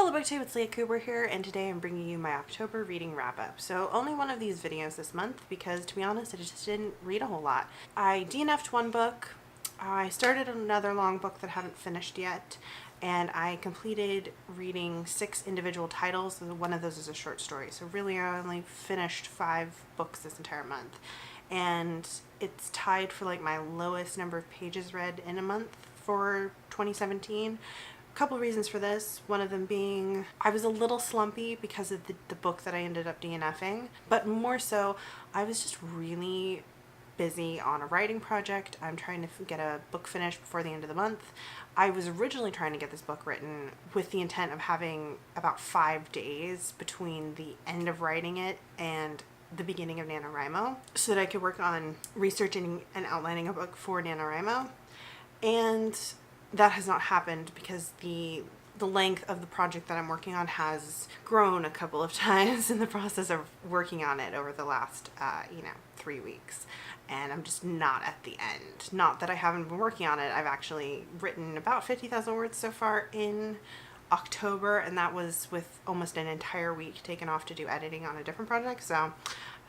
Hello Booktube, it's Leah Cooper here, and today I'm bringing you my October reading wrap-up. So only one of these videos this month because, to be honest, I just didn't read a whole lot. I DNF'd one book, I started another long book that I haven't finished yet, and I completed reading 6 individual titles. One of those is a short story, so really I only finished 5 books this entire month. And it's tied for like my lowest number of pages read in a month for 2017. Couple reasons for this, one of them being I was a little slumpy because of the book that I ended up DNFing, but more so I was just really busy on a writing project. I'm trying to get a book finished before the end of the month. I was originally trying to get this book written with the intent of having about 5 days between the end of writing it and the beginning of NaNoWriMo so that I could work on researching and outlining a book for NaNoWriMo. And that has not happened because the length of the project that I'm working on has grown a couple of times in the process of working on it over the last 3 weeks, and I'm just not at the end. Not that I haven't been working on it. I've actually written about 50,000 words so far in October, and that was with almost an entire week taken off to do editing on a different project. So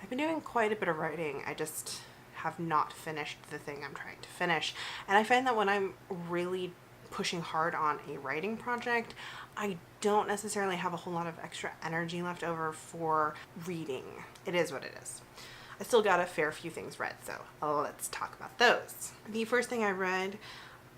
I've been doing quite a bit of writing. I just have not finished the thing I'm trying to finish. And I find that when I'm really pushing hard on a writing project, I don't necessarily have a whole lot of extra energy left over for reading. It is what it is. I still got a fair few things read, so let's talk about those. The first thing I read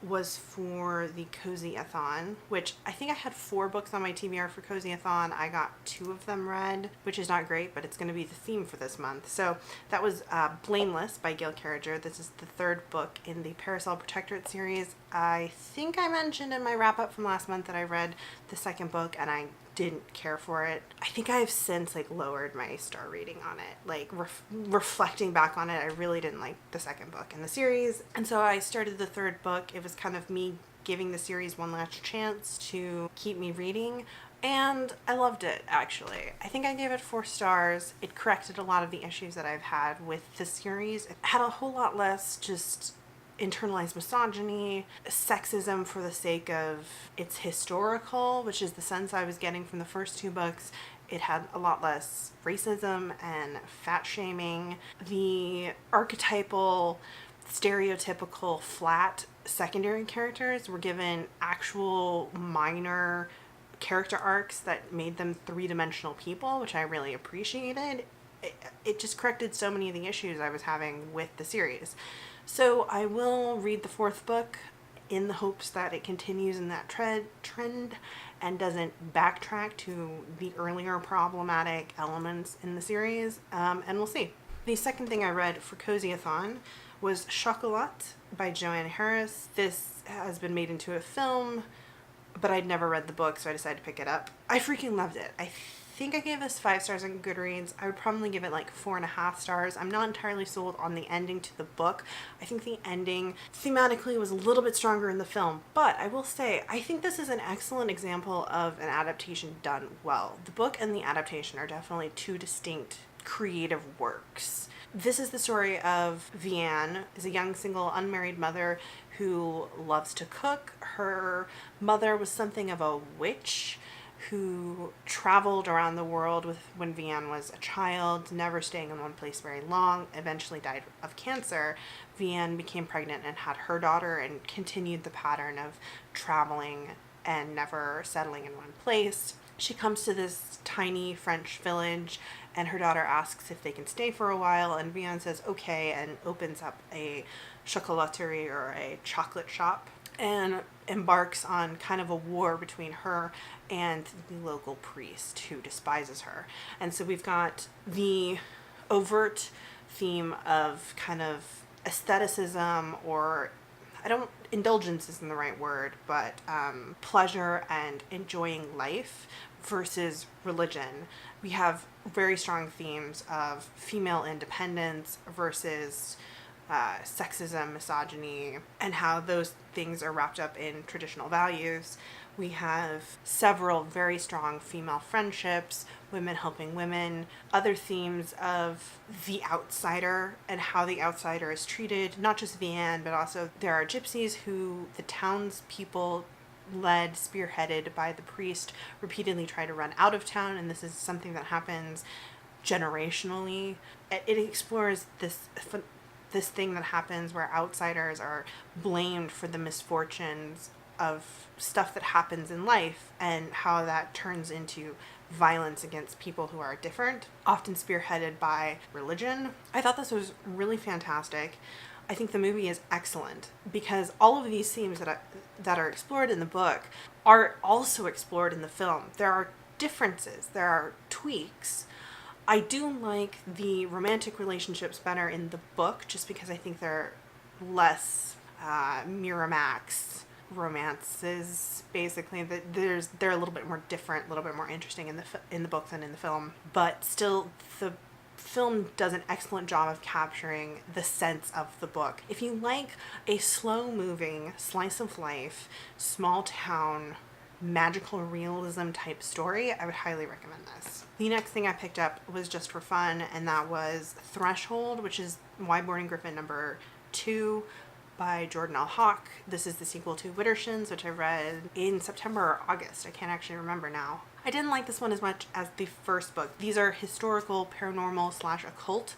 was for the Cozy-a-thon, which I think I had 4 books on my TBR for Cozy-a-thon. I got 2 of them read, which is not great, but it's going to be the theme for this month. So that was Blameless by Gail Carriger. This is the 3rd book in the Parasol Protectorate series. I think I mentioned in my wrap-up from last month that I read the 2nd book and I didn't care for it. I think I've since lowered my star rating on it. Reflecting back on it, I really didn't like the 2nd book in the series, and so I started the 3rd book. It was kind of me giving the series one last chance to keep me reading, and I loved it, actually. I think I gave it 4 stars. It corrected a lot of the issues that I've had with the series. It had a whole lot less just internalized misogyny, sexism for the sake of it's historical, which is the sense I was getting from the first 2 books. It had a lot less racism and fat shaming. The archetypal, stereotypical, flat secondary characters were given actual minor character arcs that made them 3-dimensional people, which I really appreciated. It just corrected so many of the issues I was having with the series. So I will read the 4th book in the hopes that it continues in that trend and doesn't backtrack to the earlier problematic elements in the series, and we'll see. The second thing I read for Cozy-a-thon was Chocolat by Joanne. This has been made into a film, but I'd never read the book, so I decided to pick it up. I freaking loved it. I think I gave this 5 stars on Goodreads. I would probably give it 4.5 stars. I'm not entirely sold on the ending to the book. I think the ending thematically was a little bit stronger in the film, but I will say I think this is an excellent example of an adaptation done well. The book and the adaptation are definitely 2 distinct creative works. This is the story of Vianne, is a young single unmarried mother who loves to cook. Her mother was something of a witch who traveled around the world when Vianne was a child, never staying in one place very long, eventually died of cancer. Vianne became pregnant and had her daughter and continued the pattern of traveling and never settling in one place. She comes to this tiny French village and her daughter asks if they can stay for a while, and Vianne says okay and opens up a chocolaterie or a chocolate shop and embarks on kind of a war between her and the local priest who despises her. And so we've got the overt theme of kind of aestheticism, or indulgence isn't the right word, but pleasure and enjoying life versus religion. We have very strong themes of female independence versus sexism, misogyny, and how those things are wrapped up in traditional values. We have several very strong female friendships, women helping women, other themes of the outsider and how the outsider is treated, not just Vianne, but also there are gypsies who the townspeople led, spearheaded by the priest, repeatedly try to run out of town, and this is something that happens generationally. It explores this thing that happens where outsiders are blamed for the misfortunes of stuff that happens in life and how that turns into violence against people who are different, often spearheaded by religion. I thought this was really fantastic. I think the movie is excellent because all of these themes that are explored in the book are also explored in the film. There are differences, there are tweaks. I do like the romantic relationships better in the book just because I think they're less Miramax romances, basically. They're a little bit more different, a little bit more interesting in the book than in the film, but still the film does an excellent job of capturing the sense of the book. If you like a slow moving slice of life, small town, magical realism type story, I would highly recommend this. The next thing I picked up was just for fun, and that was Threashold, which is Wyborn and Griffin number 2 by Jordan L. Hawk. This is the sequel to Widdershins, which I read in September or August. I can't actually remember now. I didn't like this one as much as the first book. These are historical, paranormal / occult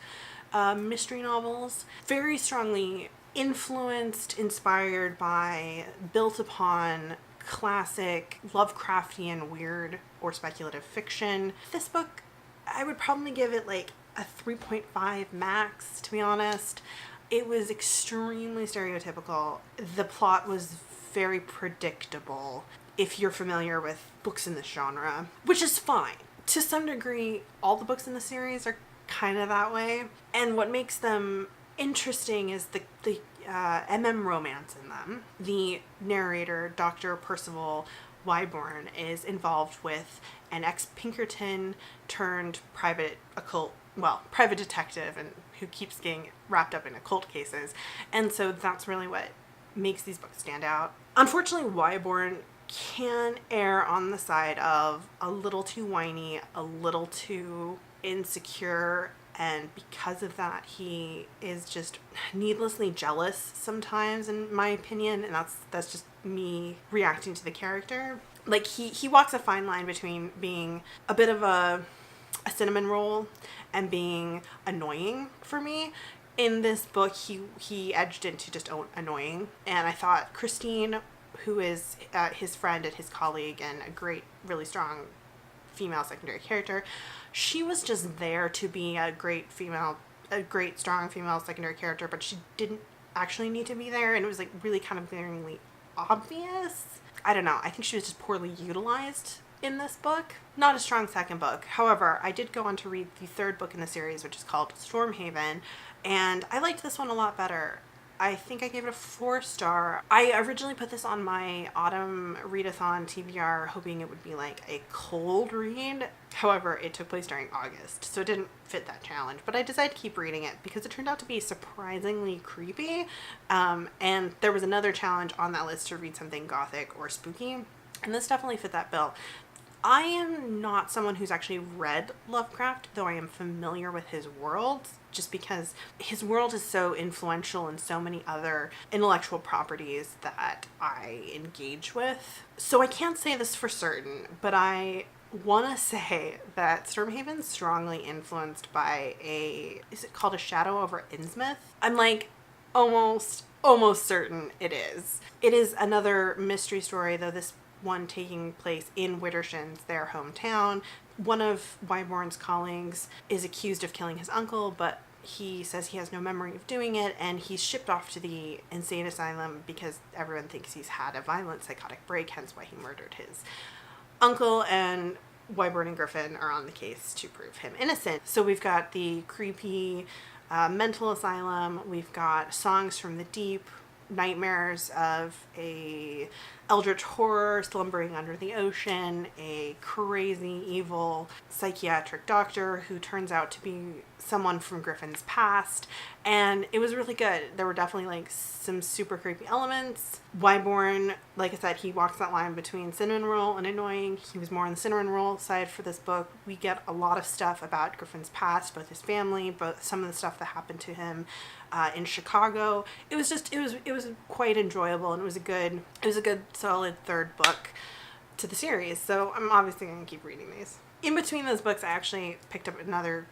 mystery novels. Very strongly influenced, inspired by, built upon classic Lovecraftian weird or speculative fiction. This book, I would probably give it like a 3.5 max, to be honest. It was extremely stereotypical. The plot was very predictable if you're familiar with books in this genre, which is fine. To some degree, all the books in the series are kind of that way. And what makes them interesting is the MM romance in them. The narrator, Dr. Percival Wyborn, is involved with an ex-Pinkerton turned private detective, and who keeps getting wrapped up in occult cases. And so that's really what makes these books stand out. Unfortunately, Wyborn can err on the side of a little too whiny, a little too insecure, and because of that, he is just needlessly jealous sometimes, in my opinion, and that's just me reacting to the character. Like, he walks a fine line between being a bit of a cinnamon roll and being annoying for me. In this book, he edged into just annoying, and I thought Christine, who is his friend and his colleague and a great, really strong female secondary character, she was just there to be a great, strong female secondary character, but she didn't actually need to be there, and it was like really kind of glaringly obvious. I don't know. I think she was just poorly utilized in this book. Not a strong second book. However, I did go on to read the third book in the series, which is called Stormhave, and I liked this one a lot better. I think I gave it a 4-star. I originally put this on my autumn readathon TBR, hoping it would be like a cold read. However, it took place during August, so it didn't fit that challenge. But I decided to keep reading it because it turned out to be surprisingly creepy. And there was another challenge on that list to read something gothic or spooky, and this definitely fit that bill. I am not someone who's actually read Lovecraft, though I am familiar with his world, just because his world is so influential in so many other intellectual properties that I engage with. So I can't say this for certain, but I want to say that Stormhaven's strongly influenced by is it called A Shadow over Innsmouth? I'm like almost certain it is. It is another mystery story, though this one taking place in Widdershins, their hometown. One of Wyborn's colleagues is accused of killing his uncle, but he says he has no memory of doing it, and he's shipped off to the insane asylum because everyone thinks he's had a violent psychotic break, hence why he murdered his uncle, and Wyborn and Griffin are on the case to prove him innocent. So we've got the creepy mental asylum, we've got songs from the deep, nightmares of a eldritch horror slumbering under the ocean, a crazy evil psychiatric doctor who turns out to be someone from Griffin's past, and it was really good. There were definitely like some super creepy elements. Wyborn, like I said, he walks that line between cinnamon roll and annoying. He was more on the cinnamon roll side for this book. We get a lot of stuff about Griffin's past, both his family, both some of the stuff that happened to him in Chicago. It was quite enjoyable, and it was a good solid third book to the series, so I'm obviously going to keep reading these. In between those books, I actually picked up another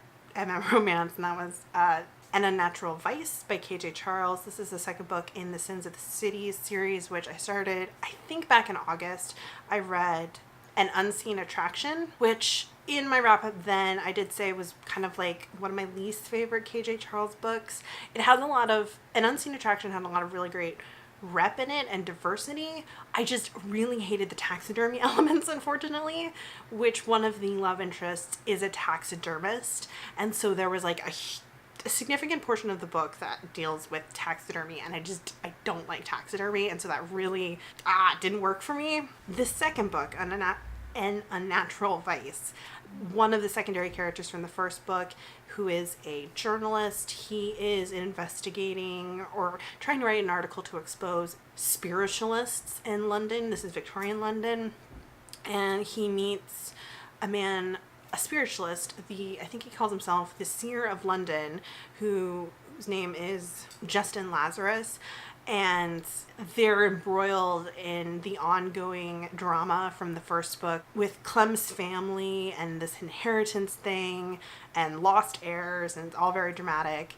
romance, and that was An Unnatural Vice by KJ Charles. This is the second book in the Sins of the Cities series, which I started, I think, back in August. I read An Unseen Attraction, which in my wrap-up then I did say was kind of like one of my least favorite KJ Charles books. It had An Unseen Attraction had a lot of really great rep in it and diversity. I just really hated the taxidermy elements, unfortunately, which one of the love interests is a taxidermist, and so there was like a significant portion of the book that deals with taxidermy, and I don't like taxidermy, and so that really didn't work for me. The second book, An Unnatural Vice, one of the secondary characters from the first book, who is a journalist. He is investigating or trying to write an article to expose spiritualists in London. This is Victorian London. And he meets a spiritualist, I think he calls himself the Seer of London, whose name is Justin Lazarus. And they're embroiled in the ongoing drama from the first book with Clem's family and this inheritance thing and lost heirs, and it's all very dramatic.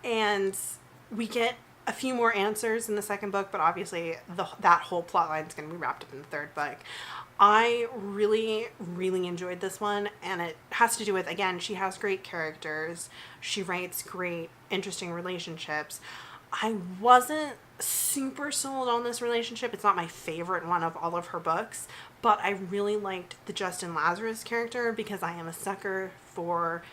And we get a few more answers in the second book, but obviously that whole plot line is going to be wrapped up in the third book. I really, really enjoyed this one, and it has to do with, again, she has great characters. She writes great, interesting relationships. I wasn't super sold on this relationship. It's not my favorite one of all of her books, but I really liked the Justin Lazarus character because I am a sucker for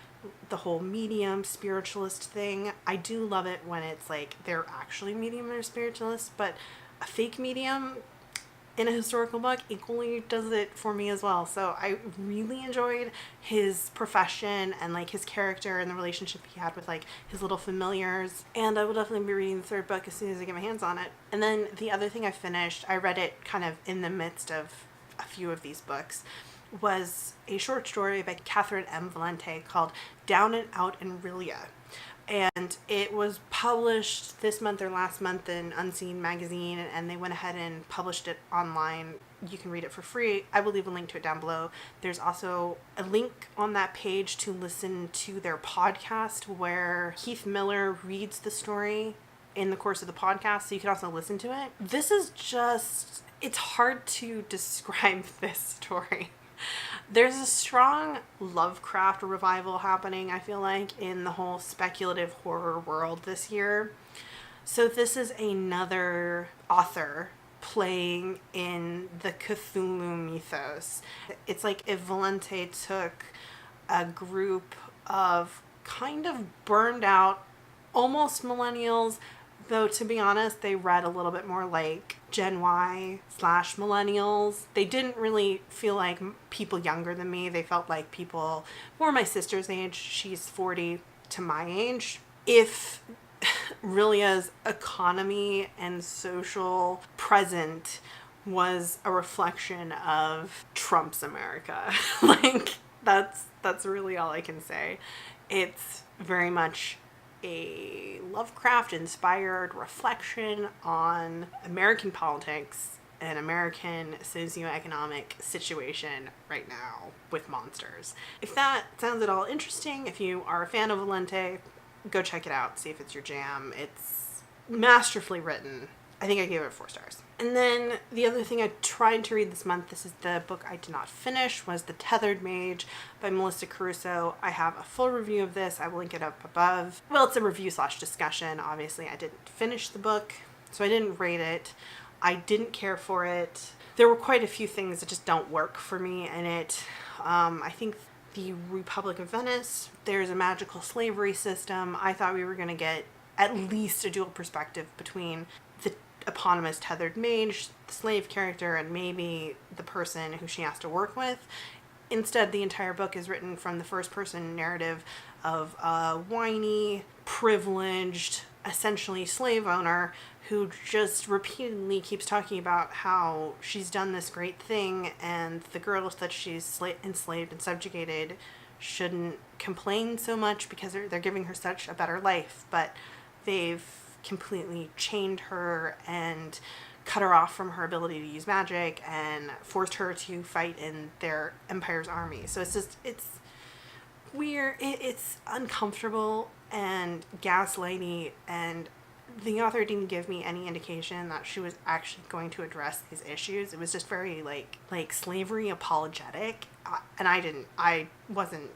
the whole medium spiritualist thing. I do love it when it's like they're actually medium or spiritualist, but a fake medium in a historical book equally does it for me as well. So I really enjoyed his profession and like his character and the relationship he had with like his little familiars. And I will definitely be reading the third book as soon as I get my hands on it. And then the other thing I finished, I read it kind of in the midst of a few of these books, was a short story by Catherynne M. Valente called Down and Out in Rilia. And it was published this month or last month in Unseen magazine, and they went ahead and published it online. You can read it for free. I will leave a link to it down below. There's also a link on that page to listen to their podcast where Keith Miller reads the story in the course of the podcast, so you can also listen to it. This is just, it's hard to describe this story. There's a strong Lovecraft revival happening, I feel like, in the whole speculative horror world this year. So this is another author playing in the Cthulhu mythos. It's like if Valente took a group of kind of burned out, almost millennials, though to be honest, they read a little bit more like Gen Y/millennials. They didn't really feel like people younger than me. They felt like people more my sister's age. She's 40 to my age. If Rilia's economy and social present was a reflection of Trump's America, like that's really all I can say. It's very much a Lovecraft-inspired reflection on American politics and American socioeconomic situation right now with monsters. If that sounds at all interesting, if you are a fan of Valente, go check it out, see if it's your jam. It's masterfully written. I think I gave it 4 stars. And then the other thing I tried to read this month, this is the book I did not finish, was The Tethered Mage by Melissa Caruso. I have a full review of this. I will link it up above. Well, it's a review/discussion. Obviously, I didn't finish the book, so I didn't rate it. I didn't care for it. There were quite a few things that just don't work for me in it. I think the Republic of Venice, there's a magical slavery system. I thought we were going to get at least a dual perspective between the eponymous Tethered Mage, the slave character, and maybe the person who she has to work with. Instead, the entire book is written from the first-person narrative of a whiny, privileged, essentially slave owner who just repeatedly keeps talking about how she's done this great thing and the girls that she's enslaved and subjugated shouldn't complain so much because they're giving her such a better life, but they've completely chained her and cut her off from her ability to use magic and forced her to fight in their empire's army. So it's just, it's weird, it's uncomfortable and gaslighty, and the author didn't give me any indication that she was actually going to address these issues. It was just very like slavery apologetic, and I wasn't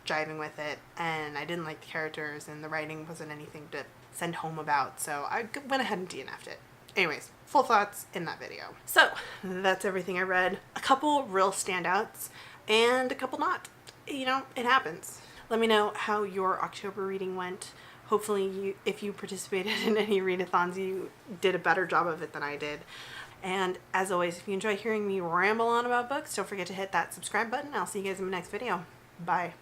jiving with it, and I didn't like the characters, and the writing wasn't anything to send home about, so I went ahead and DNF'd it. Anyways, full thoughts in that video. So that's everything I read. A couple real standouts and a couple not. You know, it happens. Let me know how your October reading went. Hopefully if you participated in any readathons, you did a better job of it than I did. And as always, if you enjoy hearing me ramble on about books, don't forget to hit that subscribe button. I'll see you guys in my next video. Bye.